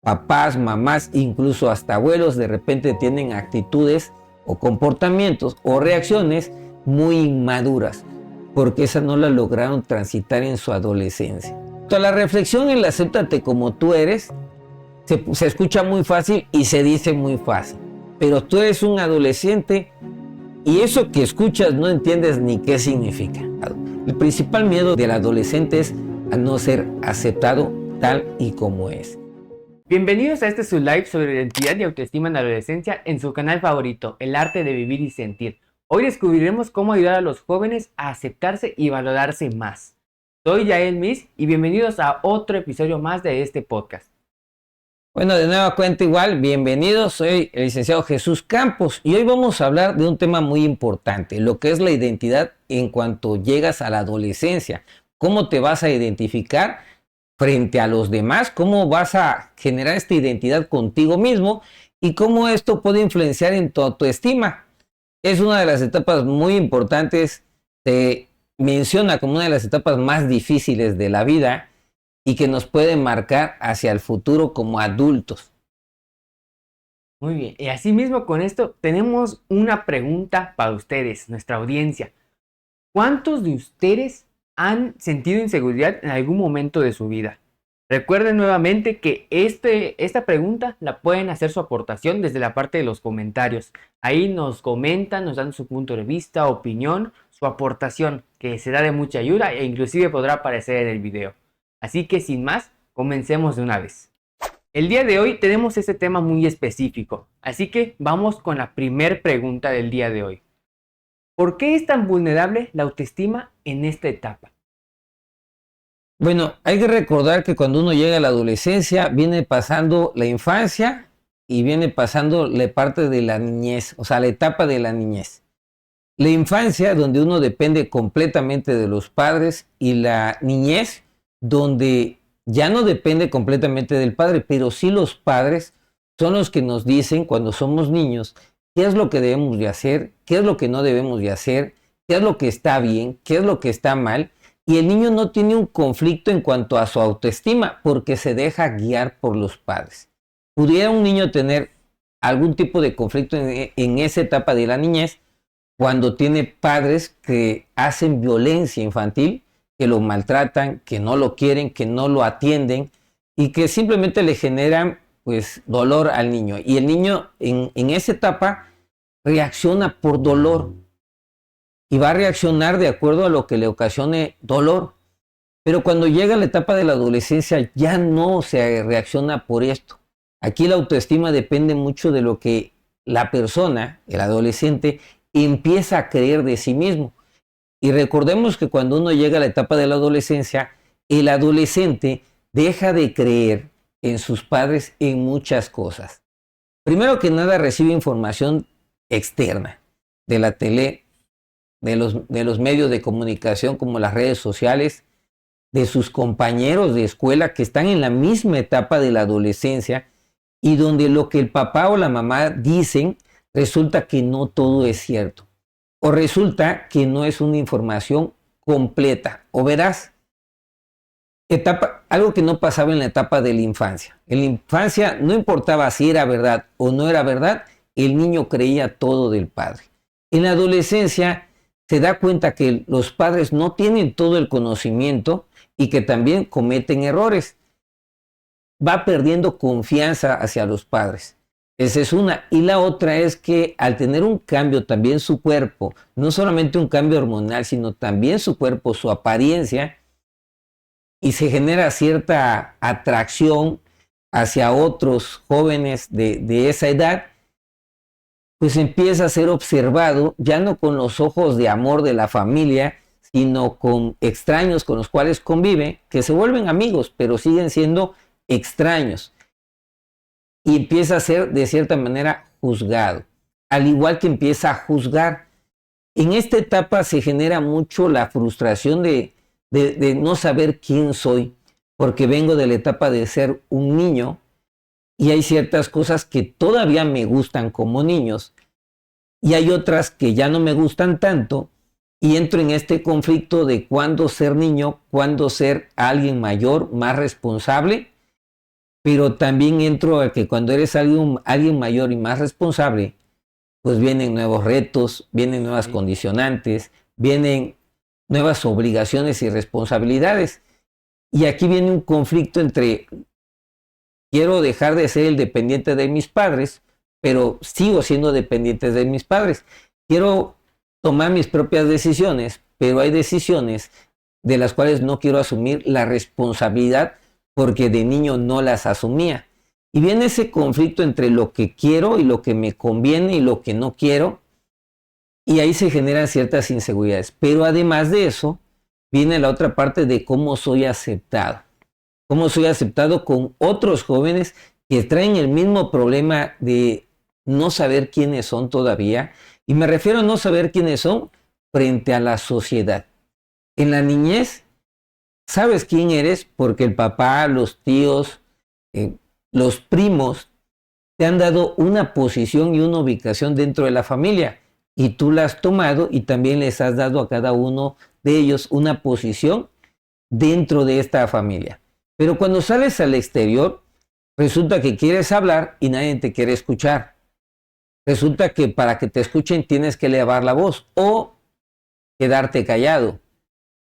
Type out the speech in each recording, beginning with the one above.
papás, mamás, incluso hasta abuelos de repente tienen actitudes o comportamientos o reacciones muy inmaduras, porque esas no las lograron transitar en su adolescencia. Entonces, la reflexión en el acéptate como tú eres se escucha muy fácil y se dice muy fácil, pero tú eres un adolescente y eso que escuchas no entiendes ni qué significa. El principal miedo del adolescente es a no ser aceptado tal y como es. Bienvenidos a su live sobre identidad y autoestima en la adolescencia en su canal favorito, El Arte de Vivir y Sentir. Hoy descubriremos cómo ayudar a los jóvenes a aceptarse y valorarse más. Soy Yael Miss y bienvenidos a otro episodio más de este podcast. Bueno, de nueva cuenta igual, bienvenidos, soy el licenciado Jesús Campos y hoy vamos a hablar de un tema muy importante, lo que es la identidad en cuanto llegas a la adolescencia. ¿Cómo te vas a identificar frente a los demás? ¿Cómo vas a generar esta identidad contigo mismo? ¿Y cómo esto puede influenciar en tu autoestima? Es una de las etapas muy importantes, se menciona como una de las etapas más difíciles de la vida y que nos puede marcar hacia el futuro como adultos. Muy bien, y así mismo con esto tenemos una pregunta para ustedes, nuestra audiencia. ¿Cuántos de ustedes han sentido inseguridad en algún momento de su vida? Recuerden nuevamente que esta pregunta la pueden hacer su aportación desde la parte de los comentarios. Ahí nos comentan, nos dan su punto de vista, opinión, su aportación, que será de mucha ayuda e inclusive podrá aparecer en el video. Así que sin más, comencemos de una vez. El día de hoy tenemos este tema muy específico, así que vamos con la primera pregunta del día de hoy. ¿Por qué es tan vulnerable la autoestima en esta etapa? Bueno, hay que recordar que cuando uno llega a la adolescencia viene pasando la infancia y viene pasando la parte de la niñez, o sea, la etapa de la niñez. La infancia donde uno depende completamente de los padres y la niñez donde ya no depende completamente del padre, pero sí los padres son los que nos dicen cuando somos niños qué es lo que debemos de hacer, qué es lo que no debemos de hacer, qué es lo que está bien, qué es lo que está mal. Y el niño no tiene un conflicto en cuanto a su autoestima porque se deja guiar por los padres. ¿Pudiera un niño tener algún tipo de conflicto en esa etapa de la niñez cuando tiene padres que hacen violencia infantil, que lo maltratan, que no lo quieren, que no lo atienden y que simplemente le generan pues dolor al niño? Y el niño en esa etapa reacciona por dolor y va a reaccionar de acuerdo a lo que le ocasione dolor. Pero cuando llega la etapa de la adolescencia ya no se reacciona por esto. Aquí la autoestima depende mucho de lo que la persona, el adolescente, empieza a creer de sí mismo. Y recordemos que cuando uno llega a la etapa de la adolescencia, el adolescente deja de creer en sus padres en muchas cosas. Primero que nada recibe información externa de la tele, de los medios de comunicación como las redes sociales, de sus compañeros de escuela que están en la misma etapa de la adolescencia y donde lo que el papá o la mamá dicen resulta que no todo es cierto. O resulta que no es una información completa o veraz. Algo que no pasaba en la etapa de la infancia. En la infancia no importaba si era verdad o no era verdad, el niño creía todo del padre. En la adolescencia se da cuenta que los padres no tienen todo el conocimiento y que también cometen errores. Va perdiendo confianza hacia los padres. Esa es una. Y la otra es que al tener un cambio también su cuerpo, no solamente un cambio hormonal, sino también su cuerpo, su apariencia, y se genera cierta atracción hacia otros jóvenes de esa edad, pues empieza a ser observado ya no con los ojos de amor de la familia, sino con extraños con los cuales convive, que se vuelven amigos, pero siguen siendo extraños. Y empieza a ser de cierta manera juzgado, al igual que empieza a juzgar. En esta etapa se genera mucho la frustración de no saber quién soy, porque vengo de la etapa de ser un niño y hay ciertas cosas que todavía me gustan como niños y hay otras que ya no me gustan tanto y entro en este conflicto de cuándo ser niño, cuándo ser alguien mayor, más responsable. pero también entro a que cuando eres alguien mayor y más responsable, pues vienen nuevos retos, vienen nuevas condicionantes, vienen nuevas obligaciones y responsabilidades. Y aquí viene un conflicto entre quiero dejar de ser el dependiente de mis padres, pero sigo siendo dependiente de mis padres. Quiero tomar mis propias decisiones, pero hay decisiones de las cuales no quiero asumir la responsabilidad porque de niño no las asumía. Y viene ese conflicto entre lo que quiero y lo que me conviene y lo que no quiero. Y ahí se generan ciertas inseguridades. Pero además de eso, viene la otra parte de cómo soy aceptado. Cómo soy aceptado con otros jóvenes que traen el mismo problema de no saber quiénes son todavía. Y me refiero a no saber quiénes son frente a la sociedad. En la niñez, sabes quién eres porque el papá, los tíos, los primos te han dado una posición y una ubicación dentro de la familia. Y tú la has tomado y también les has dado a cada uno de ellos una posición dentro de esta familia. Pero cuando sales al exterior, resulta que quieres hablar y nadie te quiere escuchar. Resulta que para que te escuchen tienes que elevar la voz o quedarte callado.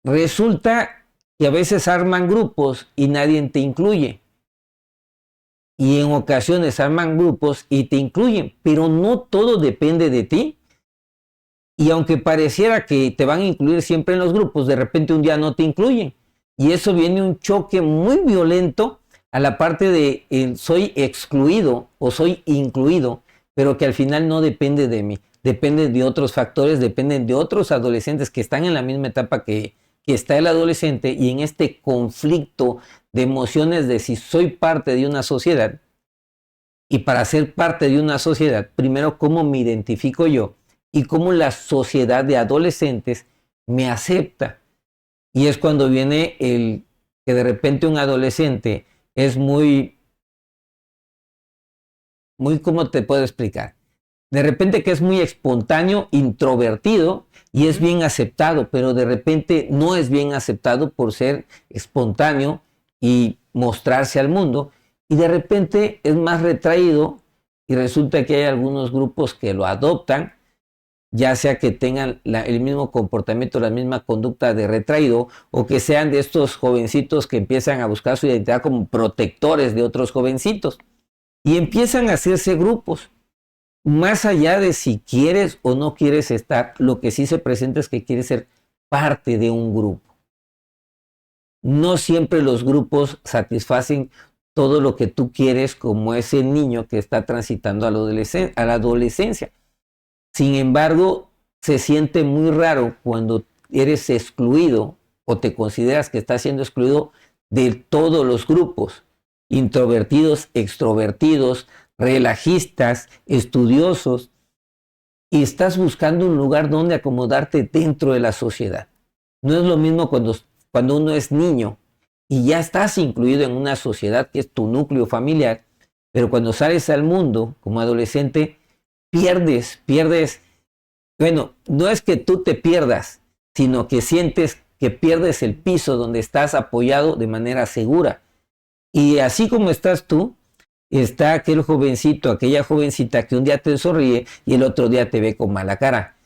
Resulta que a veces arman grupos y nadie te incluye. Y en ocasiones arman grupos y te incluyen, pero no todo depende de ti. Y aunque pareciera que te van a incluir siempre en los grupos, de repente un día no te incluyen. Y eso viene un choque muy violento a la parte de soy excluido o soy incluido, pero que al final no depende de mí. Depende de otros factores, dependen de otros adolescentes que están en la misma etapa que está el adolescente y en este conflicto de emociones de si soy parte de una sociedad. Y para ser parte de una sociedad, primero cómo me identifico yo y cómo la sociedad de adolescentes me acepta. Y es cuando viene el que de repente un adolescente es muy, ¿cómo te puedo explicar? De repente que es muy espontáneo, introvertido y es bien aceptado, pero de repente no es bien aceptado por ser espontáneo y mostrarse al mundo. Y de repente es más retraído y resulta que hay algunos grupos que lo adoptan, ya sea que tengan el mismo comportamiento, la misma conducta de retraído, o que sean de estos jovencitos que empiezan a buscar su identidad como protectores de otros jovencitos. Y empiezan a hacerse grupos. Más allá de si quieres o no quieres estar, lo que sí se presenta es que quieres ser parte de un grupo. No siempre los grupos satisfacen todo lo que tú quieres como ese niño que está transitando a la adolescencia. Sin embargo, se siente muy raro cuando eres excluido o te consideras que estás siendo excluido de todos los grupos, introvertidos, extrovertidos, relajistas, estudiosos, y estás buscando un lugar donde acomodarte dentro de la sociedad. No es lo mismo cuando uno es niño y ya estás incluido en una sociedad que es tu núcleo familiar, pero cuando sales al mundo como adolescente, pierdes, bueno, no es que tú te pierdas, sino que sientes que pierdes el piso donde estás apoyado de manera segura. Y así como estás tú, está aquel jovencito, aquella jovencita que un día te sonríe y el otro día te ve con mala cara.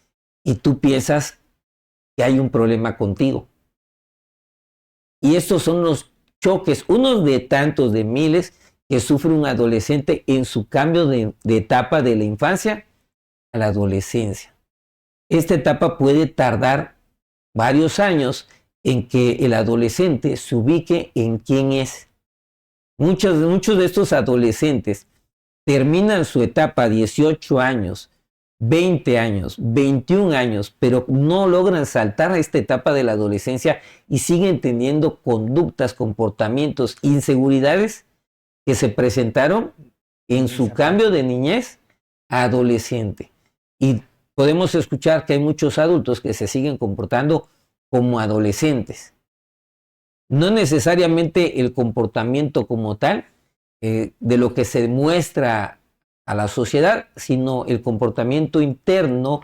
Y tú piensas que hay un problema contigo. Y estos son los choques, unos de tantos, de miles, que sufre un adolescente en su cambio de etapa de la infancia a la adolescencia. Esta etapa puede tardar varios años en que el adolescente se ubique en quién es. Muchos de estos adolescentes terminan su etapa a 18 años, 20 años, 21 años, pero no logran saltar a esta etapa de la adolescencia y siguen teniendo conductas, comportamientos, inseguridades que se presentaron en su cambio de niñez a adolescente. Y podemos escuchar que hay muchos adultos que se siguen comportando como adolescentes. No necesariamente el comportamiento como tal, de lo que se muestra a la sociedad, sino el comportamiento interno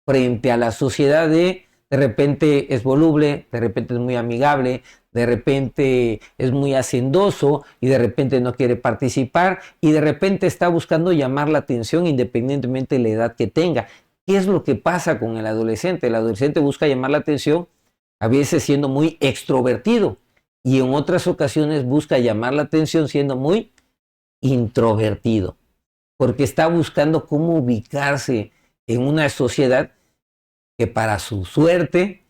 frente a la sociedad de repente es voluble, de repente es muy amigable, de repente es muy hacendoso y de repente no quiere participar y de repente está buscando llamar la atención independientemente de la edad que tenga. ¿Qué es lo que pasa con el adolescente? El adolescente busca llamar la atención a veces siendo muy extrovertido y en otras ocasiones busca llamar la atención siendo muy introvertido, porque está buscando cómo ubicarse en una sociedad que para su suerte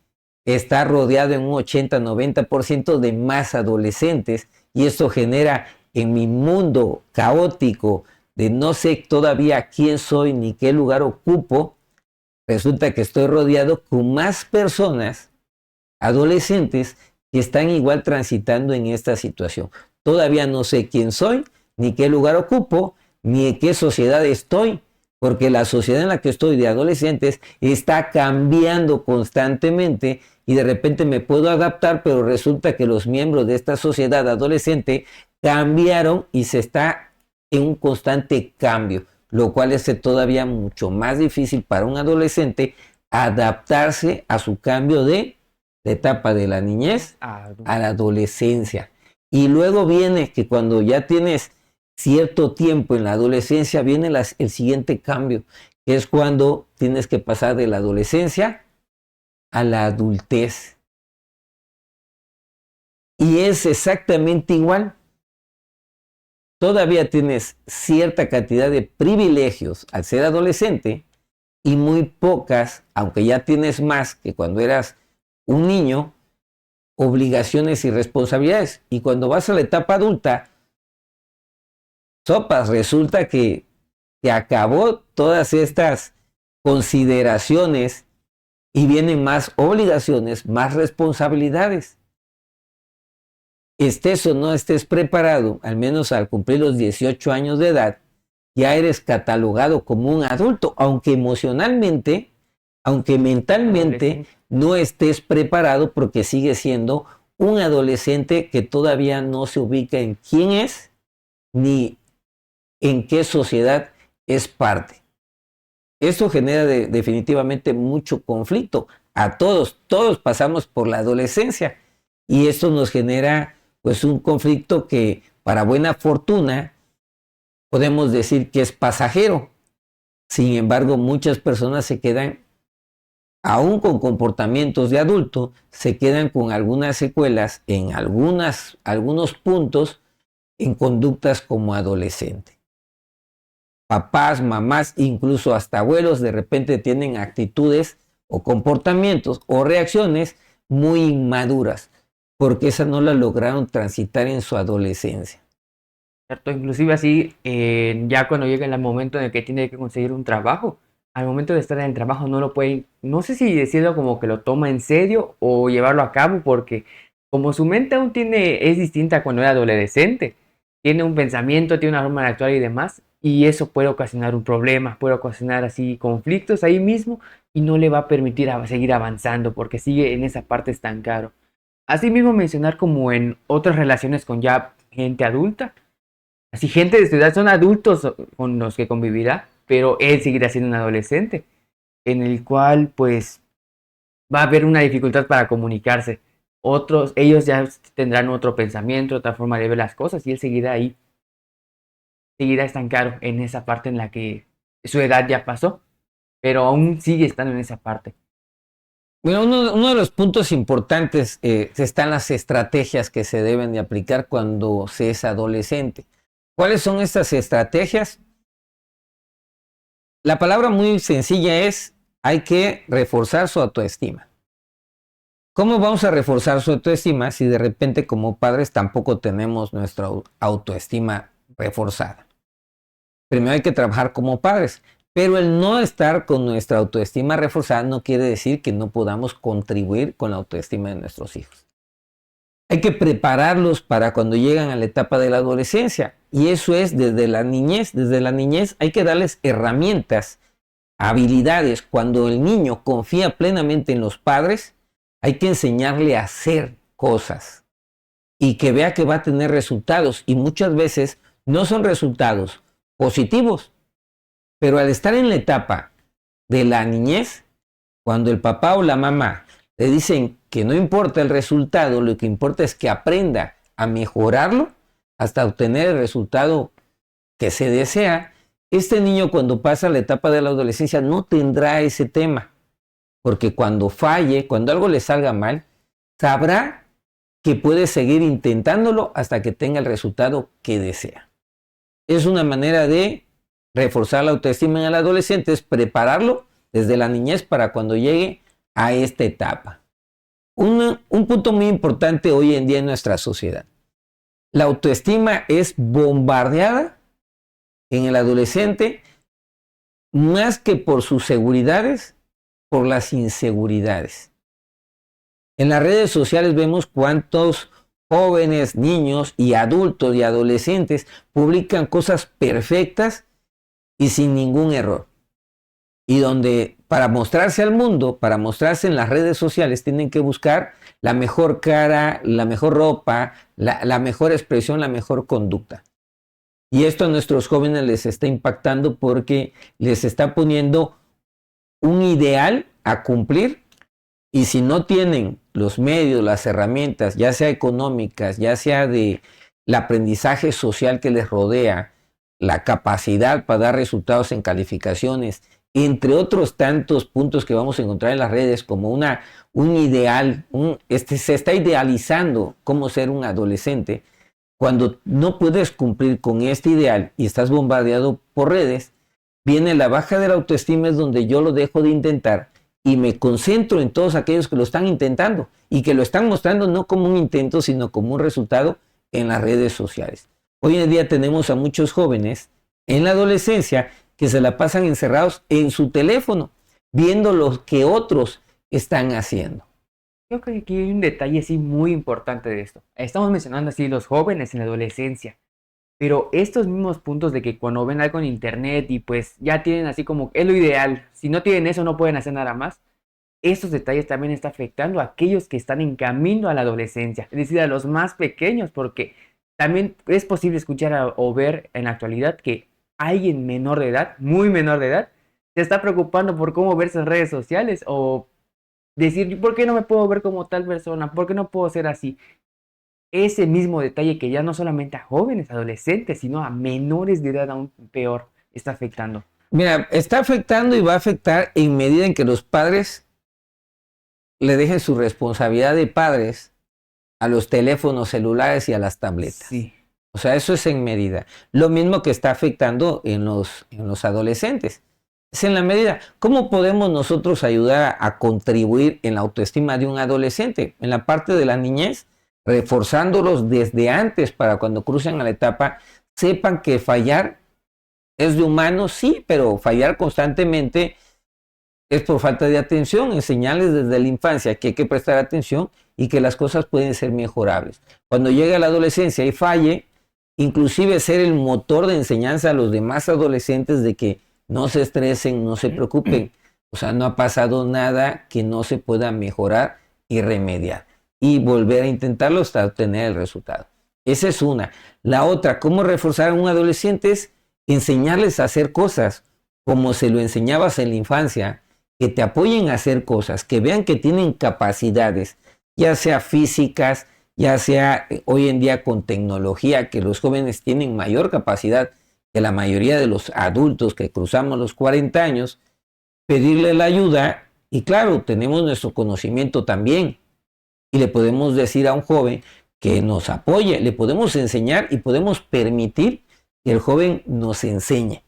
está rodeado en un 80-90% de más adolescentes y esto genera en mi mundo caótico de no sé todavía quién soy ni qué lugar ocupo, resulta que estoy rodeado con más personas adolescentes que están igual transitando en esta situación. Todavía no sé quién soy, ni qué lugar ocupo, ni en qué sociedad estoy, porque la sociedad en la que estoy de adolescentes está cambiando constantemente y de repente me puedo adaptar, pero resulta que los miembros de esta sociedad adolescente cambiaron y se está en un constante cambio, lo cual es todavía mucho más difícil para un adolescente adaptarse a su cambio de la etapa de la niñez a la adolescencia. Y luego viene que cuando ya tienes cierto tiempo en la adolescencia, viene el siguiente cambio, que es cuando tienes que pasar de la adolescencia a la adultez. Y es exactamente igual. Todavía tienes cierta cantidad de privilegios al ser adolescente y muy pocas, aunque ya tienes más que cuando eras un niño, obligaciones y responsabilidades. Y cuando vas a la etapa adulta, sopas, resulta que acabó todas estas consideraciones y vienen más obligaciones, más responsabilidades. Estés o no estés preparado, al menos al cumplir los 18 años de edad, ya eres catalogado como un adulto, aunque emocionalmente, aunque mentalmente no estés preparado porque sigues siendo un adolescente que todavía no se ubica en quién es ni en qué sociedad es parte. Esto genera definitivamente mucho conflicto. A todos pasamos por la adolescencia y esto nos genera pues un conflicto que para buena fortuna podemos decir que es pasajero. Sin embargo, muchas personas se quedan, aún con comportamientos de adulto, se quedan con algunas secuelas en algunos puntos en conductas como adolescente. Papás, mamás, incluso hasta abuelos de repente tienen actitudes o comportamientos o reacciones muy inmaduras porque esa no la lograron transitar en su adolescencia. Cierto, inclusive así, ya cuando llega el momento en el que tiene que conseguir un trabajo, al momento de estar en el trabajo no lo puede, no sé si decirlo como que lo toma en serio o llevarlo a cabo, porque como su mente aún es distinta cuando era adolescente, tiene un pensamiento, tiene una forma de actuar y demás, y eso puede ocasionar un problema, puede ocasionar así conflictos ahí mismo y no le va a permitir seguir avanzando porque sigue en esa parte estancado. Asimismo mencionar como en otras relaciones con ya gente adulta, así gente de su edad son adultos con los que convivirá, pero él seguirá siendo un adolescente, en el cual pues va a haber una dificultad para comunicarse. Ellos ya tendrán otro pensamiento, otra forma de ver las cosas y él seguirá ahí, seguirá estancado en esa parte en la que su edad ya pasó, pero aún sigue estando en esa parte. Bueno, uno de los puntos importantes están las estrategias que se deben de aplicar cuando se es adolescente. ¿Cuáles son estas estrategias? La palabra muy sencilla es, hay que reforzar su autoestima. ¿Cómo vamos a reforzar su autoestima si de repente como padres tampoco tenemos nuestra autoestima reforzada? Primero hay que trabajar como padres, pero el no estar con nuestra autoestima reforzada no quiere decir que no podamos contribuir con la autoestima de nuestros hijos. Hay que prepararlos para cuando llegan a la etapa de la adolescencia y eso es desde la niñez. Desde la niñez hay que darles herramientas, habilidades. Cuando el niño confía plenamente en los padres, hay que enseñarle a hacer cosas y que vea que va a tener resultados y muchas veces no son resultados positivos, pero al estar en la etapa de la niñez, cuando el papá o la mamá le dicen que no importa el resultado, lo que importa es que aprenda a mejorarlo hasta obtener el resultado que se desea. Este niño, cuando pasa la etapa de la adolescencia, no tendrá ese tema, porque cuando falle, cuando algo le salga mal, sabrá que puede seguir intentándolo hasta que tenga el resultado que desea. Es una manera de reforzar la autoestima en el adolescente, es prepararlo desde la niñez para cuando llegue a esta etapa. Un punto muy importante hoy en día en nuestra sociedad. La autoestima es bombardeada en el adolescente más que por sus seguridades, por las inseguridades. En las redes sociales vemos cuántos jóvenes, niños y adultos y adolescentes publican cosas perfectas y sin ningún error. Y donde para mostrarse al mundo, para mostrarse en las redes sociales, tienen que buscar la mejor cara, la mejor ropa, la mejor expresión, la mejor conducta. Y esto a nuestros jóvenes les está impactando porque les está poniendo un ideal a cumplir, y si no tienen los medios, las herramientas, ya sea económicas, ya sea de el aprendizaje social que les rodea, la capacidad para dar resultados en calificaciones, entre otros tantos puntos que vamos a encontrar en las redes como un ideal, se está idealizando cómo ser un adolescente. Cuando no puedes cumplir con este ideal y estás bombardeado por redes, viene la baja de la autoestima, es donde yo lo dejo de intentar y me concentro en todos aquellos que lo están intentando y que lo están mostrando no como un intento, sino como un resultado en las redes sociales. Hoy en día tenemos a muchos jóvenes en la adolescencia que se la pasan encerrados en su teléfono, viendo lo que otros están haciendo. Yo creo que aquí hay un detalle así muy importante de esto. Estamos mencionando así los jóvenes en la adolescencia, pero estos mismos puntos de que cuando ven algo en internet y pues ya tienen así como es lo ideal, si no tienen eso no pueden hacer nada más, estos detalles también están afectando a aquellos que están en camino a la adolescencia, es decir, a los más pequeños, porque también es posible escuchar o ver en la actualidad que alguien menor de edad, muy menor de edad, se está preocupando por cómo verse en redes sociales o decir, ¿por qué no me puedo ver como tal persona? ¿Por qué no puedo ser así? Ese mismo detalle que ya no solamente a jóvenes, adolescentes, sino a menores de edad aún peor, está afectando. Mira, está afectando y va a afectar en medida en que los padres le dejen su responsabilidad de padres a los teléfonos celulares y a las tabletas. Sí. O sea, eso es en medida. Lo mismo que está afectando en los adolescentes. Es en la medida. ¿Cómo podemos nosotros ayudar a contribuir en la autoestima de un adolescente? En la parte de la niñez, reforzándolos desde antes para cuando crucen a la etapa, sepan que fallar es de humanos, sí, pero fallar constantemente es por falta de atención. Enseñarles desde la infancia que hay que prestar atención y que las cosas pueden ser mejorables. Cuando llegue a la adolescencia y falle, inclusive ser el motor de enseñanza a los demás adolescentes de que no se estresen, no se preocupen. O sea, no ha pasado nada que no se pueda mejorar y remediar. Y volver a intentarlo hasta obtener el resultado. Esa es una. La otra, cómo reforzar a un adolescente es enseñarles a hacer cosas como se lo enseñabas en la infancia, que te apoyen a hacer cosas, que vean que tienen capacidades, ya sea físicas, ya sea hoy en día con tecnología, que los jóvenes tienen mayor capacidad que la mayoría de los adultos que cruzamos los 40 años, pedirle la ayuda y claro, tenemos nuestro conocimiento también y le podemos decir a un joven que nos apoye, le podemos enseñar y podemos permitir que el joven nos enseñe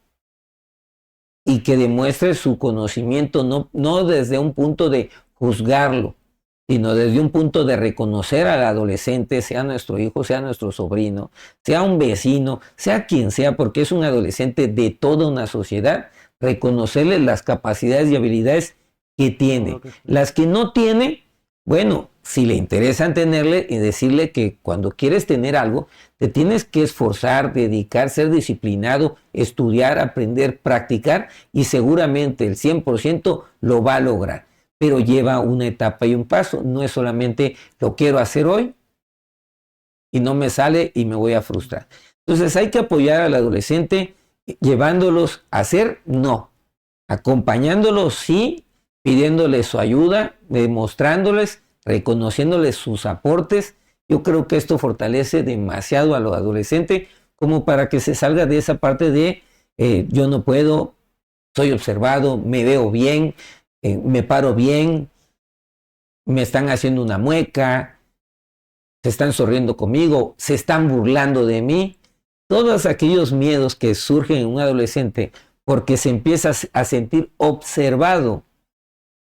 y que demuestre su conocimiento no desde un punto de juzgarlo, sino desde un punto de reconocer al adolescente, sea nuestro hijo, sea nuestro sobrino, sea un vecino, sea quien sea, porque es un adolescente de toda una sociedad, reconocerle las capacidades y habilidades que tiene. Las que no tiene, bueno, si le interesan tenerle y decirle que cuando quieres tener algo, te tienes que esforzar, dedicar, ser disciplinado, estudiar, aprender, practicar y seguramente el 100% lo va a lograr. Pero lleva una etapa y un paso. No es solamente lo quiero hacer hoy y no me sale y me voy a frustrar. Entonces hay que apoyar al adolescente llevándolos a hacer, no. Acompañándolos, sí, pidiéndole su ayuda, demostrándoles, reconociéndoles sus aportes. Yo creo que esto fortalece demasiado a los adolescentes como para que se salga de esa parte de yo no puedo, soy observado, me veo bien, me paro bien, me están haciendo una mueca, se están sonriendo conmigo, se están burlando de mí. Todos aquellos miedos que surgen en un adolescente porque se empieza a sentir observado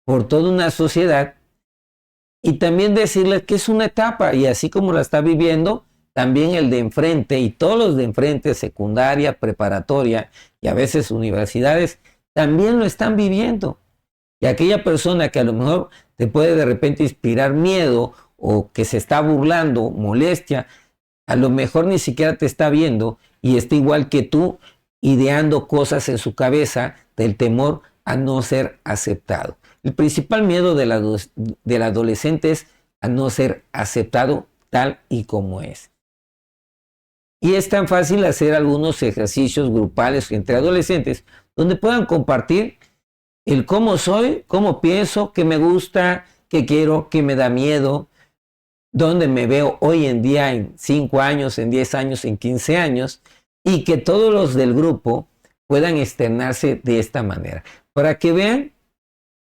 por toda una sociedad, y también decirles que es una etapa y así como la está viviendo, también el de enfrente y todos los de enfrente, secundaria, preparatoria y a veces universidades, también lo están viviendo. Y aquella persona que a lo mejor te puede de repente inspirar miedo o que se está burlando, molestia, a lo mejor ni siquiera te está viendo y está igual que tú, ideando cosas en su cabeza del temor a no ser aceptado. El principal miedo del adolescente es a no ser aceptado tal y como es. Y es tan fácil hacer algunos ejercicios grupales entre adolescentes donde puedan compartir el cómo soy, cómo pienso, qué me gusta, qué quiero, qué me da miedo, dónde me veo hoy en día en 5 años, en 10 años, en 15 años, y que todos los del grupo puedan externarse de esta manera, para que vean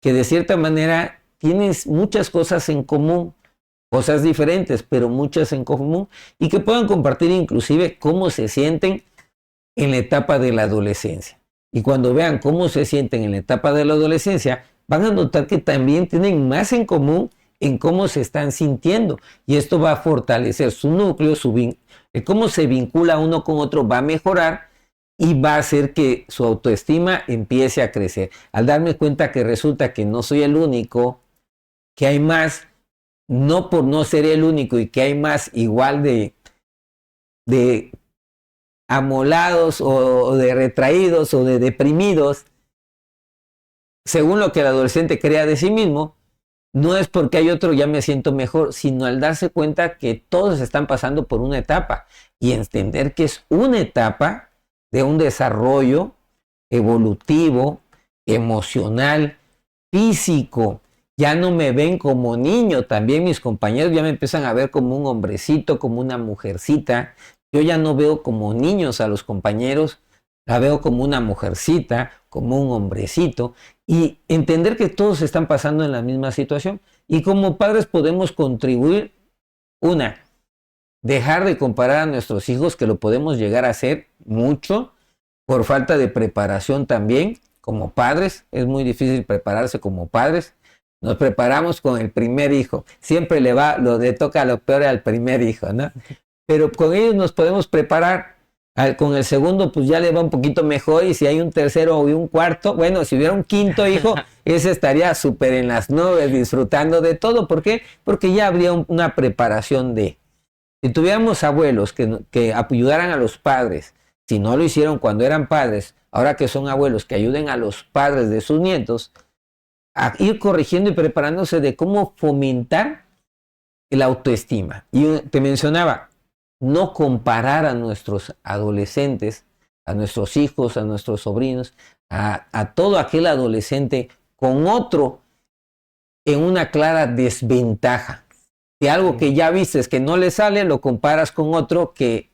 que de cierta manera tienes muchas cosas en común, cosas diferentes, pero muchas en común, y que puedan compartir inclusive cómo se sienten en la etapa de la adolescencia. Y cuando vean cómo se sienten en la etapa de la adolescencia, van a notar que también tienen más en común en cómo se están sintiendo. Y esto va a fortalecer su núcleo, cómo se vincula uno con otro va a mejorar y va a hacer que su autoestima empiece a crecer. Al darme cuenta que resulta que no soy el único, que hay más, no por no ser el único y que hay más igual de amolados o de retraídos o de deprimidos, según lo que el adolescente crea de sí mismo, no es porque hay otro ya me siento mejor, sino al darse cuenta que todos están pasando por una etapa y entender que es una etapa de un desarrollo evolutivo, emocional, físico. Ya no me ven como niño, también mis compañeros ya me empiezan a ver como un hombrecito, como una mujercita. Yo ya no veo como niños a los compañeros, la veo como una mujercita, como un hombrecito, y entender que todos están pasando en la misma situación. Y como padres podemos contribuir, dejar de comparar a nuestros hijos, que lo podemos llegar a hacer mucho, por falta de preparación también. Como padres, es muy difícil prepararse como padres. Nos preparamos con el primer hijo. Siempre le toca lo peor al primer hijo, ¿no? Pero con ellos nos podemos preparar. Con el segundo, pues ya le va un poquito mejor. Y si hay un tercero y un cuarto, bueno, si hubiera un quinto hijo, ese estaría súper en las nubes, disfrutando de todo. ¿Por qué? Porque ya habría una preparación de... Si tuviéramos abuelos que ayudaran a los padres, si no lo hicieron cuando eran padres, ahora que son abuelos, que ayuden a los padres de sus nietos a ir corrigiendo y preparándose de cómo fomentar la autoestima. Y te mencionaba, no comparar a nuestros adolescentes, a nuestros hijos, a nuestros sobrinos, a todo aquel adolescente con otro en una clara desventaja. De algo que ya vistes que no le sale, lo comparas con otro que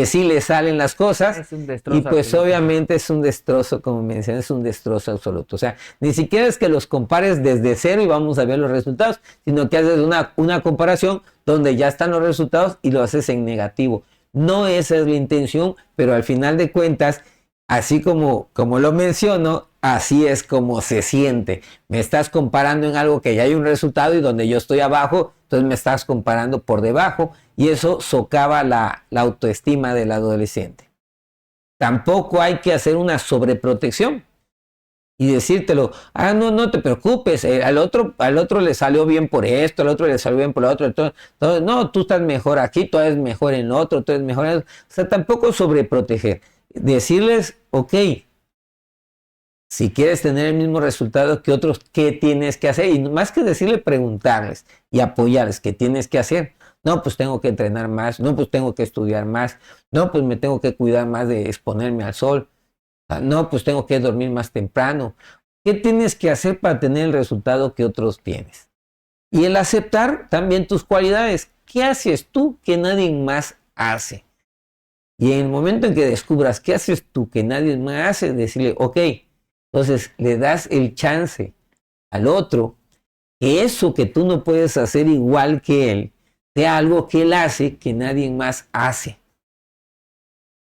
sí le salen las cosas, es un destrozo, y pues obviamente es un destrozo, como mencioné, es un destrozo absoluto. O sea, ni siquiera es que los compares desde cero y vamos a ver los resultados, sino que haces una comparación donde ya están los resultados y lo haces en negativo. No esa es la intención, pero al final de cuentas, así como lo menciono, así es como se siente. Me estás comparando en algo que ya hay un resultado y donde yo estoy abajo, entonces me estás comparando por debajo y eso socava la autoestima del adolescente. Tampoco hay que hacer una sobreprotección y decírtelo, no te preocupes, al otro le salió bien por esto, al otro le salió bien por lo otro, entonces, no, tú estás mejor aquí, tú eres mejor en lo otro, tú eres mejor en eso. O sea, tampoco sobreproteger. Decirles, ok, si quieres tener el mismo resultado que otros, ¿qué tienes que hacer? Y más que decirle, preguntarles y apoyarles, ¿qué tienes que hacer? No, pues tengo que entrenar más, no, pues tengo que estudiar más, no, pues me tengo que cuidar más de exponerme al sol, no, pues tengo que dormir más temprano. Ok, ¿Qué tienes que hacer para tener el resultado que otros tienes? Y el aceptar también tus cualidades. ¿Qué haces tú que nadie más hace? Y en el momento en que descubras qué haces tú que nadie más hace, decirle, ok, entonces le das el chance al otro que eso que tú no puedes hacer igual que él, sea algo que él hace que nadie más hace.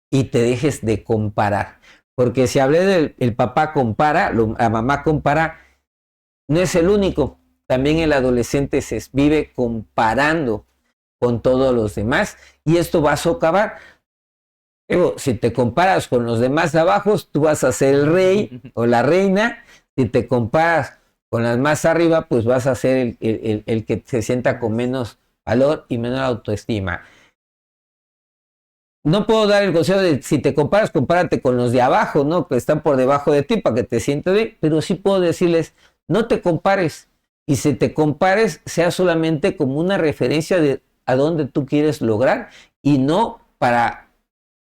Y te dejes de comparar. Porque si hablé del el papá compara, la mamá compara, no es el único. También el adolescente se vive comparando con todos los demás y esto va a socavar. Digo, si te comparas con los demás de abajo, tú vas a ser el rey o la reina. Si te comparas con las más arriba, pues vas a ser el que se sienta con menos valor y menor autoestima. No puedo dar el consejo de si te comparas, compárate con los de abajo, ¿no? Que están por debajo de ti para que te sientas bien, pero sí puedo decirles, no te compares. Y si te compares, sea solamente como una referencia de a dónde tú quieres lograr y no para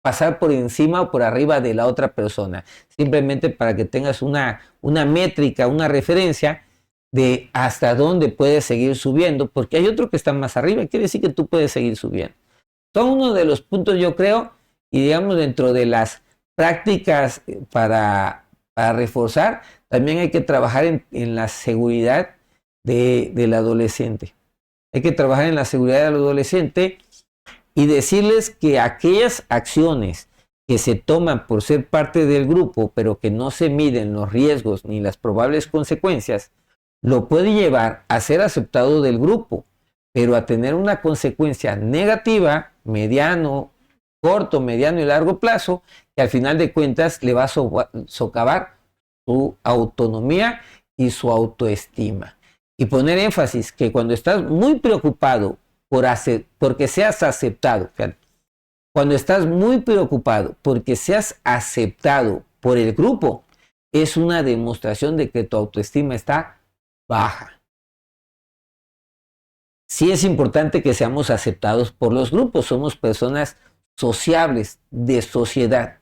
pasar por encima o por arriba de la otra persona. Simplemente para que tengas una métrica, una referencia de hasta dónde puedes seguir subiendo, porque hay otro que está más arriba, quiere decir que tú puedes seguir subiendo. Son uno de los puntos, yo creo, y digamos dentro de las prácticas para reforzar, también hay que trabajar en la seguridad del adolescente. Hay que trabajar en la seguridad del adolescente y decirles que aquellas acciones que se toman por ser parte del grupo, pero que no se miden los riesgos ni las probables consecuencias, lo puede llevar a ser aceptado del grupo, pero a tener una consecuencia negativa, mediano, corto, mediano y largo plazo, que al final de cuentas le va a socavar su autonomía y su autoestima. Y poner énfasis que cuando estás muy preocupado porque seas aceptado, cuando estás muy preocupado porque seas aceptado por el grupo, es una demostración de que tu autoestima está baja. Sí es importante que seamos aceptados por los grupos, somos personas sociables, de sociedad.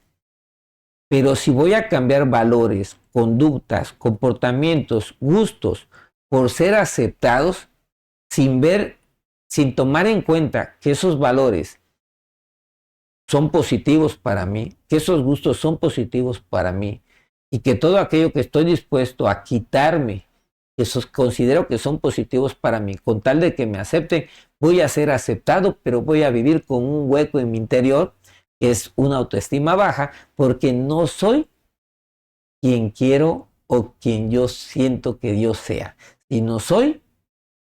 Pero si voy a cambiar valores, conductas, comportamientos, gustos, por ser aceptados, sin tomar en cuenta que esos valores son positivos para mí, que esos gustos son positivos para mí, y que todo aquello que estoy dispuesto a quitarme, esos considero que son positivos para mí, con tal de que me acepten, voy a ser aceptado, pero voy a vivir con un hueco en mi interior, que es una autoestima baja, porque no soy quien quiero o quien yo siento que Dios sea, sino soy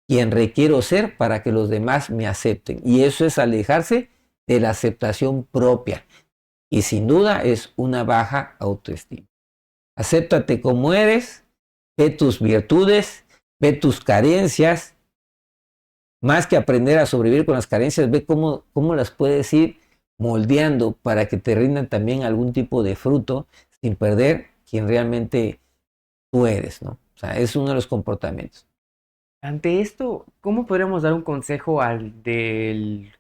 quien requiero ser para que los demás me acepten. Y eso es alejarse de la aceptación propia. Y sin duda es una baja autoestima. Acéptate como eres, ve tus virtudes, ve tus carencias. Más que aprender a sobrevivir con las carencias, ve cómo las puedes ir moldeando para que te rindan también algún tipo de fruto sin perder quien realmente tú eres, ¿no? O sea, es uno de los comportamientos. Ante esto, ¿cómo podríamos dar un consejo al del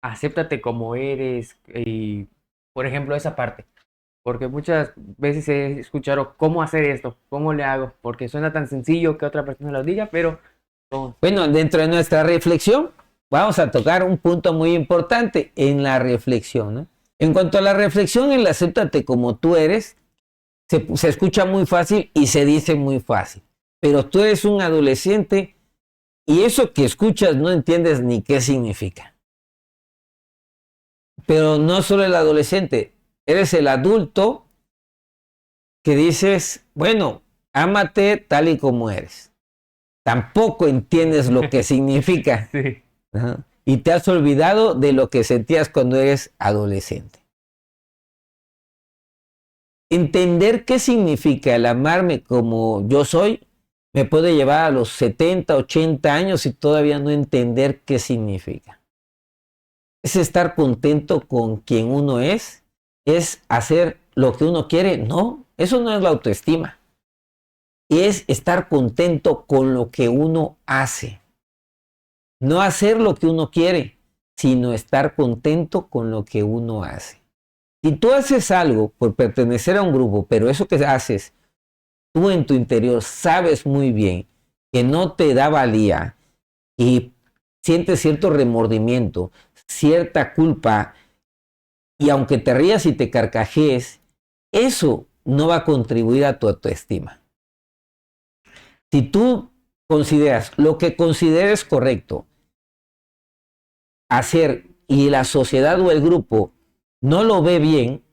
acéptate como eres? Y, por ejemplo, esa parte. Porque muchas veces he escuchado cómo hacer esto, cómo le hago, porque suena tan sencillo que otra persona lo diga, pero... Bueno, dentro de nuestra reflexión, vamos a tocar un punto muy importante en la reflexión, ¿no? En cuanto a la reflexión, el acéptate como tú eres, se escucha muy fácil y se dice muy fácil. Pero tú eres un adolescente y eso que escuchas no entiendes ni qué significa. Pero no solo el adolescente, eres el adulto que dices, bueno, ámate tal y como eres. Tampoco entiendes lo que significa. Sí. Ajá. Y te has olvidado de lo que sentías cuando eres adolescente. Entender qué significa el amarme como yo soy me puede llevar a los 70, 80 años y todavía no entender qué significa. ¿Es estar contento con quien uno es? ¿Es hacer lo que uno quiere? No, eso no es la autoestima. Es estar contento con lo que uno hace. No hacer lo que uno quiere, sino estar contento con lo que uno hace. Si tú haces algo por pertenecer a un grupo, pero eso que haces tú en tu interior sabes muy bien que no te da valía y sientes cierto remordimiento, cierta culpa, y aunque te rías y te carcajees, eso no va a contribuir a tu autoestima. Si tú consideras lo que consideres correcto hacer y la sociedad o el grupo no lo ve bien,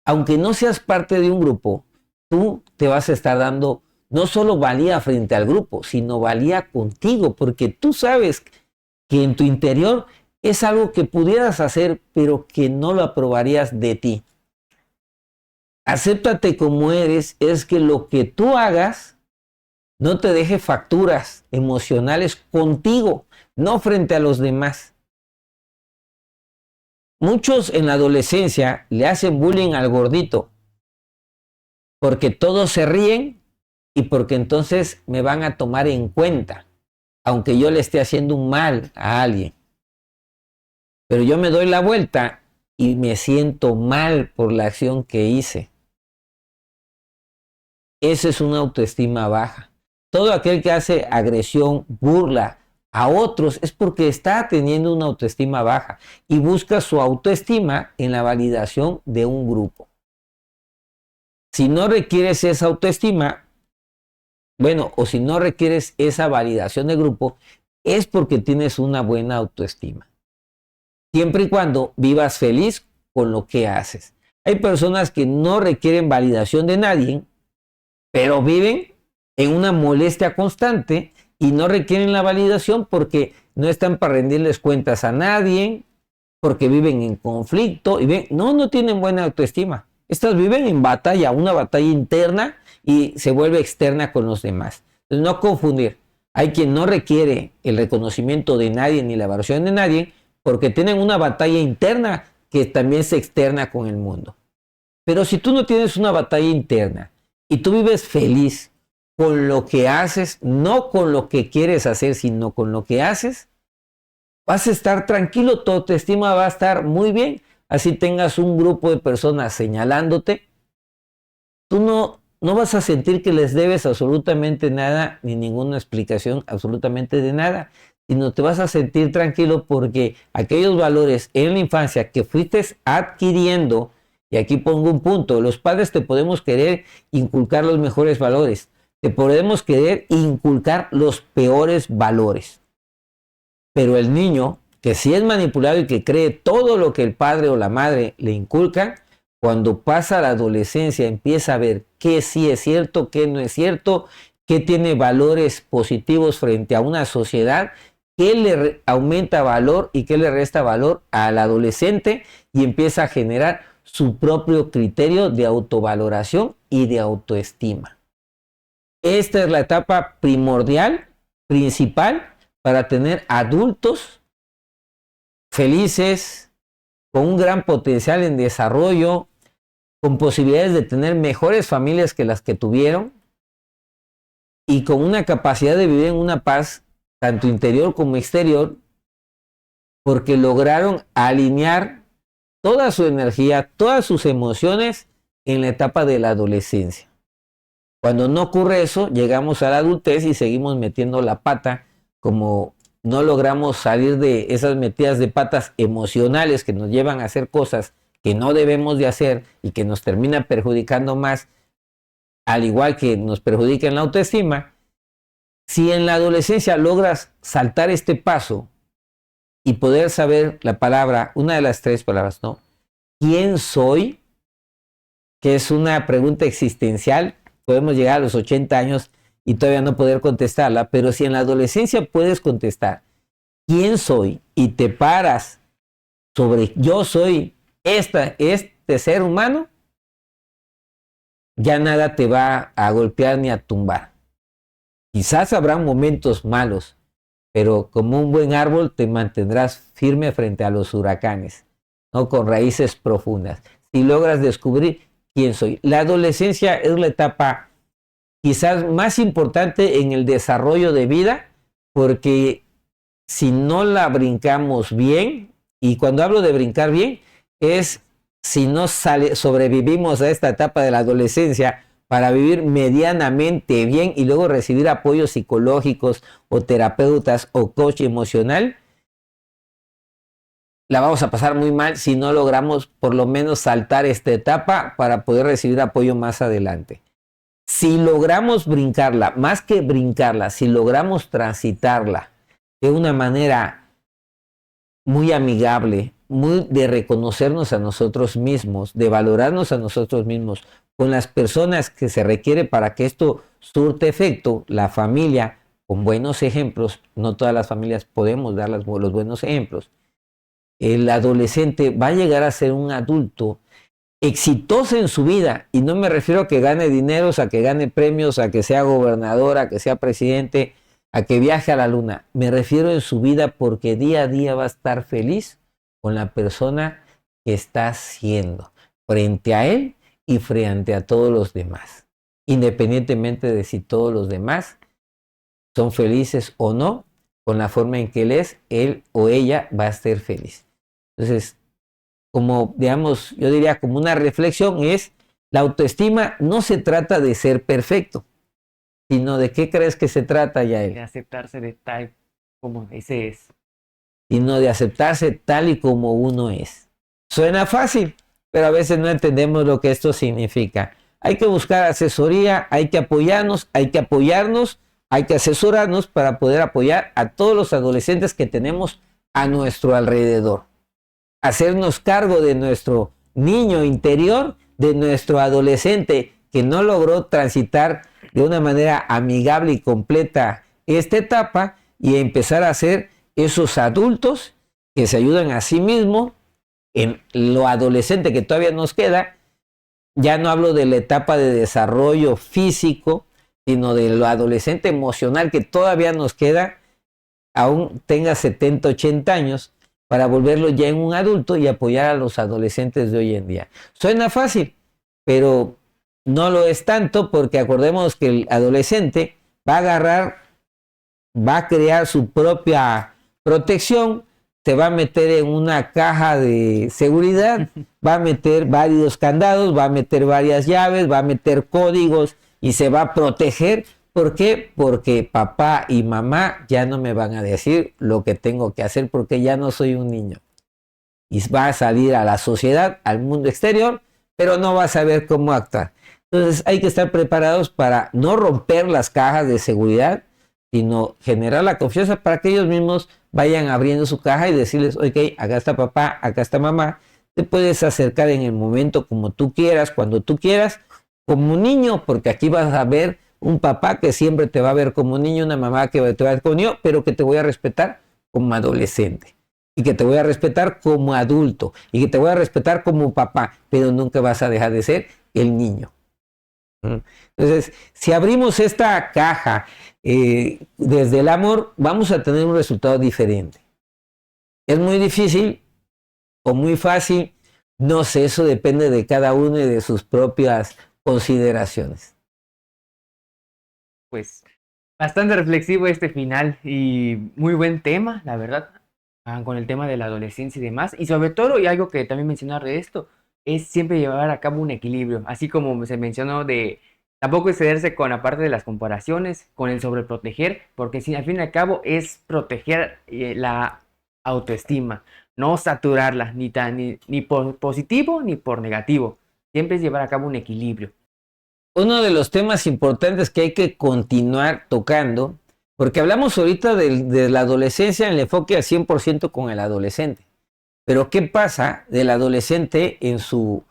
aunque no seas parte de un grupo, tú te vas a estar dando no solo valía frente al grupo, sino valía contigo, porque tú sabes que en tu interior es algo que pudieras hacer, pero que no lo aprobarías de ti. Acéptate como eres, es que lo que tú hagas no te deje facturas emocionales contigo, no frente a los demás. Muchos en la adolescencia le hacen bullying al gordito, porque todos se ríen y porque entonces me van a tomar en cuenta, aunque yo le esté haciendo un mal a alguien. Pero yo me doy la vuelta y me siento mal por la acción que hice. Esa es una autoestima baja. Todo aquel que hace agresión, burla a otros es porque está teniendo una autoestima baja y busca su autoestima en la validación de un grupo. Si no requieres esa autoestima, bueno, o si no requieres esa validación de grupo, es porque tienes una buena autoestima. Siempre y cuando vivas feliz con lo que haces. Hay personas que no requieren validación de nadie, pero viven en una molestia constante y no requieren la validación porque no están para rendirles cuentas a nadie, porque viven en conflicto y no tienen buena autoestima. Estas viven en batalla, una batalla interna y se vuelve externa con los demás. Entonces, no confundir. Hay quien no requiere el reconocimiento de nadie ni la valoración de nadie porque tienen una batalla interna que también se externa con el mundo. Pero si tú no tienes una batalla interna y tú vives feliz con lo que haces, no con lo que quieres hacer, sino con lo que haces, vas a estar tranquilo, tu autoestima va a estar muy bien. Así tengas un grupo de personas señalándote, tú no vas a sentir que les debes absolutamente nada, ni ninguna explicación absolutamente de nada, sino te vas a sentir tranquilo porque aquellos valores en la infancia que fuiste adquiriendo, y aquí pongo un punto, los padres te podemos querer inculcar los mejores valores, te podemos querer inculcar los peores valores, pero el niño que si es manipulado y que cree todo lo que el padre o la madre le inculcan, cuando pasa la adolescencia empieza a ver qué sí es cierto, qué no es cierto, qué tiene valores positivos frente a una sociedad, qué le aumenta valor y qué le resta valor al adolescente y empieza a generar su propio criterio de autovaloración y de autoestima. Esta es la etapa primordial, principal, para tener adultos felices, con un gran potencial en desarrollo, con posibilidades de tener mejores familias que las que tuvieron y con una capacidad de vivir en una paz tanto interior como exterior, porque lograron alinear toda su energía, todas sus emociones en la etapa de la adolescencia. Cuando no ocurre eso, llegamos a la adultez y seguimos metiendo la pata, como no logramos salir de esas metidas de patas emocionales que nos llevan a hacer cosas que no debemos de hacer y que nos termina perjudicando más, al igual que nos perjudica en la autoestima. Si en la adolescencia logras saltar este paso y poder saber la palabra, una de las tres palabras, ¿no? ¿Quién soy? Que es una pregunta existencial. Podemos llegar a los 80 años y todavía no poder contestarla, pero si en la adolescencia puedes contestar ¿quién soy? Y te paras sobre yo soy este ser humano, ya nada te va a golpear ni a tumbar. Quizás habrá momentos malos, pero como un buen árbol te mantendrás firme frente a los huracanes, ¿no? Con raíces profundas. Si logras descubrir quién soy. La adolescencia es la etapa quizás más importante en el desarrollo de vida, porque si no la brincamos bien, y cuando hablo de brincar bien, es si no sobrevivimos a esta etapa de la adolescencia, para vivir medianamente bien y luego recibir apoyos psicológicos o terapeutas o coach emocional, la vamos a pasar muy mal si no logramos por lo menos saltar esta etapa para poder recibir apoyo más adelante. Si logramos brincarla, más que brincarla, si logramos transitarla de una manera muy amigable, muy de reconocernos a nosotros mismos, de valorarnos a nosotros mismos, con las personas que se requiere para que esto surte efecto, la familia, con buenos ejemplos, no todas las familias podemos dar los buenos ejemplos, el adolescente va a llegar a ser un adulto exitoso en su vida, y no me refiero a que gane dineros, a que gane premios, a que sea gobernador, a que sea presidente, a que viaje a la luna. Me refiero en su vida porque día a día va a estar feliz con la persona que está siendo, frente a él y frente a todos los demás, independientemente de si todos los demás son felices o no, con la forma en que él o ella va a ser feliz. Entonces, como digamos, yo diría como una reflexión es, la autoestima no se trata de ser perfecto, sino de qué crees que se trata, Yael. De aceptarse de tal como ese es. Sino de aceptarse tal y como uno es. Suena fácil, pero a veces no entendemos lo que esto significa. Hay que buscar asesoría, hay que apoyarnos, hay que asesorarnos para poder apoyar a todos los adolescentes que tenemos a nuestro alrededor. Hacernos cargo de nuestro niño interior, de nuestro adolescente que no logró transitar de una manera amigable y completa esta etapa, y empezar a ser esos adultos que se ayudan a sí mismos en lo adolescente que todavía nos queda. Ya no hablo de la etapa de desarrollo físico, sino de lo adolescente emocional que todavía nos queda, aún tenga 70, 80 años, para volverlo ya en un adulto y apoyar a los adolescentes de hoy en día. Suena fácil, pero no lo es tanto, porque acordemos que el adolescente va a crear su propia protección, se va a meter en una caja de seguridad, va a meter varios candados, va a meter varias llaves, va a meter códigos y se va a proteger. ¿Por qué? Porque papá y mamá ya no me van a decir lo que tengo que hacer, porque ya no soy un niño. Y va a salir a la sociedad, al mundo exterior, pero no va a saber cómo actuar. Entonces hay que estar preparados para no romper las cajas de seguridad, sino generar la confianza para que ellos mismos vayan abriendo su caja y decirles, ok, acá está papá, acá está mamá. Te puedes acercar en el momento como tú quieras, cuando tú quieras, como un niño, porque aquí vas a ver un papá que siempre te va a ver como niño, una mamá que te va a ver como niño, pero que te voy a respetar como adolescente, y que te voy a respetar como adulto, y que te voy a respetar como papá, pero nunca vas a dejar de ser el niño. Entonces, si abrimos esta caja desde el amor, vamos a tener un resultado diferente. Es muy difícil o muy fácil, no sé, eso depende de cada uno y de sus propias consideraciones. Pues bastante reflexivo este final y muy buen tema, la verdad, con el tema de la adolescencia y demás. Y sobre todo, y algo que también mencionar de esto, es siempre llevar a cabo un equilibrio, así como se mencionó de tampoco excederse con la parte de las comparaciones, con el sobreproteger, porque si al fin y al cabo es proteger la autoestima, no saturarla ni por positivo ni por negativo. Siempre es llevar a cabo un equilibrio. Uno de los temas importantes que hay que continuar tocando, porque hablamos ahorita de la adolescencia en el enfoque al 100% con el adolescente, pero ¿qué pasa del adolescente en su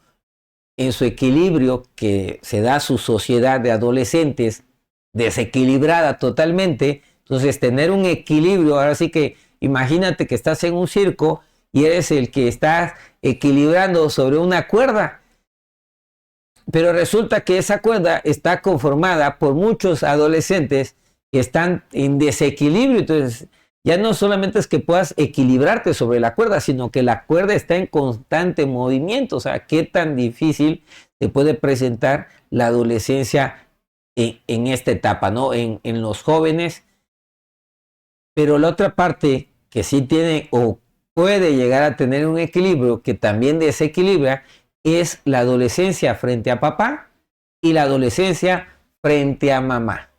equilibrio que se da a su sociedad de adolescentes desequilibrada totalmente? Entonces, tener un equilibrio, ahora sí que imagínate que estás en un circo y eres el que está equilibrando sobre una cuerda, pero resulta que esa cuerda está conformada por muchos adolescentes que están en desequilibrio. Entonces, ya no solamente es que puedas equilibrarte sobre la cuerda, sino que la cuerda está en constante movimiento. O sea, qué tan difícil te puede presentar la adolescencia en esta etapa, ¿no? En los jóvenes. Pero la otra parte que sí tiene o puede llegar a tener un equilibrio que también desequilibra es la adolescencia frente a papá y la adolescencia frente a mamá.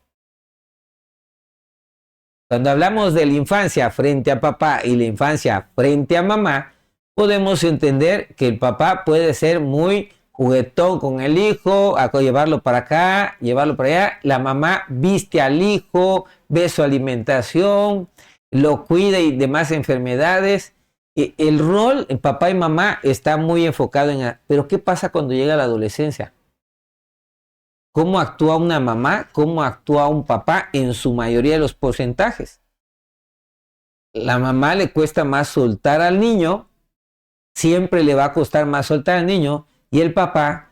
Cuando hablamos de la infancia frente a papá y la infancia frente a mamá, podemos entender que el papá puede ser muy juguetón con el hijo, llevarlo para acá, llevarlo para allá. La mamá viste al hijo, ve su alimentación, lo cuida y demás enfermedades. El rol en papá y mamá está muy enfocado en... Pero ¿qué pasa cuando llega la adolescencia? ¿Cómo actúa una mamá? ¿Cómo actúa un papá en su mayoría de los porcentajes? La mamá le cuesta más soltar al niño, siempre le va a costar más soltar al niño, y el papá,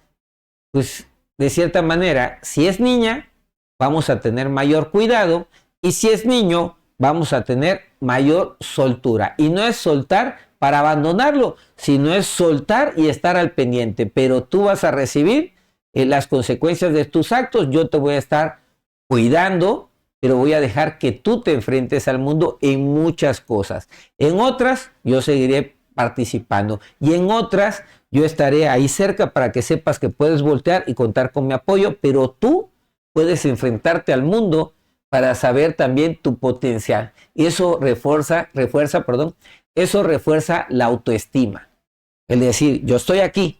pues de cierta manera, si es niña, vamos a tener mayor cuidado, y si es niño, vamos a tener mayor soltura. Y no es soltar para abandonarlo, sino es soltar y estar al pendiente. Pero tú vas a recibir las consecuencias de tus actos. Yo te voy a estar cuidando, pero voy a dejar que tú te enfrentes al mundo en muchas cosas. En otras, yo seguiré participando. Y en otras, yo estaré ahí cerca para que sepas que puedes voltear y contar con mi apoyo, pero tú puedes enfrentarte al mundo para saber también tu potencial. Y eso refuerza la autoestima. El decir, yo estoy aquí,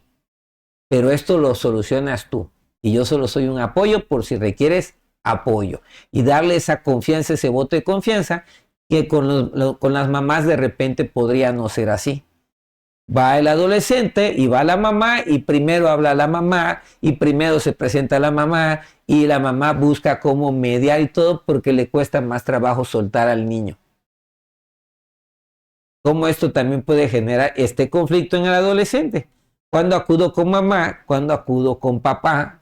pero esto lo solucionas tú. Y yo solo soy un apoyo por si requieres apoyo. Y darle esa confianza, ese voto de confianza, que con las mamás de repente podría no ser así. Va el adolescente y va la mamá y primero habla la mamá y primero se presenta la mamá y la mamá busca cómo mediar y todo porque le cuesta más trabajo soltar al niño. Cómo esto también puede generar este conflicto en el adolescente. ¿Cuándo acudo con mamá? ¿Cuándo acudo con papá?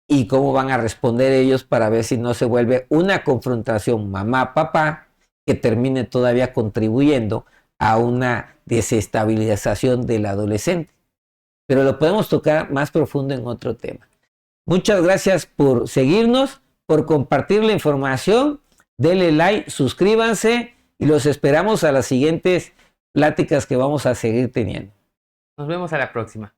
Y cómo van a responder ellos para ver si no se vuelve una confrontación mamá-papá que termine todavía contribuyendo a una desestabilización del adolescente. Pero lo podemos tocar más profundo en otro tema. Muchas gracias por seguirnos, por compartir la información. Denle like, suscríbanse y los esperamos a las siguientes pláticas que vamos a seguir teniendo. Nos vemos a la próxima.